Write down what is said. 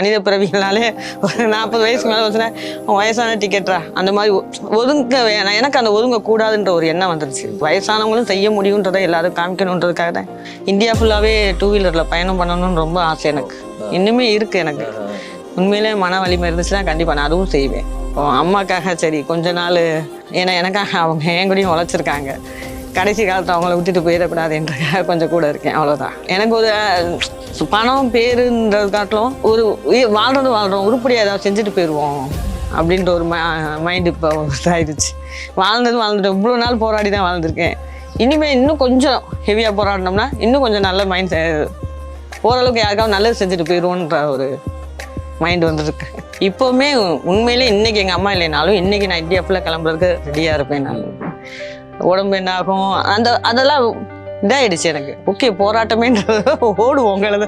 மனித பிறவிகளாலே ஒரு 40 வயசுக்கு மேலே வச்சுன்னா வயசான டிக்கெட்டா அந்த மாதிரி ஒதுங்க வேணாம். எனக்கு அந்த ஒதுங்க கூடாதுன்ற ஒரு எண்ணம் வந்துருச்சு. வயசானவங்களும் செய்ய முடியுன்றதை எல்லாரும் காமிக்கணுன்றதுக்காக தான் இந்தியா ஃபுல்லாகவே 2 வீலரில் பயணம் பண்ணணும்னு ரொம்ப ஆசை எனக்கு. இன்னுமே இருக்குது எனக்கு. உண்மையிலே மன வலிமை இருந்துச்சுன்னா கண்டிப்பாக நான் அதுவும் செய்வேன். அம்மாக்காக சரி கொஞ்ச நாள், ஏன்னா எனக்காக அவங்க என் கூடயும் உழைச்சிருக்காங்க. கடைசி காலத்தில் அவங்கள விட்டுட்டு போயிடக்கூடாதுன்றதுக்காக கொஞ்சம் கூட இருக்கேன், அவ்வளோதான். எனக்கு ஒரு பணம் பேருன்றது காட்டிலும் ஒரு வாழ்கிறோம் உருப்படியாக ஏதாவது செஞ்சுட்டு போயிடுவோம் அப்படின்ற ஒரு மைண்டு இப்போ இதாகிடுச்சு. வாழ்ந்துட்டு இவ்வளோ நாள் போராடி தான் வாழ்ந்துருக்கேன். இனிமேல் இன்னும் கொஞ்சம் ஹெவியாக போராடினோம்னா இன்னும் கொஞ்சம் நல்ல மைண்ட் ஓரளவுக்கு யாருக்காவது நல்லது செஞ்சுட்டு போயிடுவோன்ற ஒரு மைண்டு வந்துருக்கு. இப்போவுமே உண்மையிலே இன்றைக்கி எங்கள் அம்மா இல்லைனாலும் இன்றைக்கி நான் இந்தியா ஃபுல்லாக கிளம்புறதுக்கு ரெடியாக இருப்பேன். நான் உடம்பு என்ன ஆகும் அதெல்லாம் இதாகிடுச்சு எனக்கு. ஓகே போராட்டமேன்றது ஓடுவோம் உங்களது.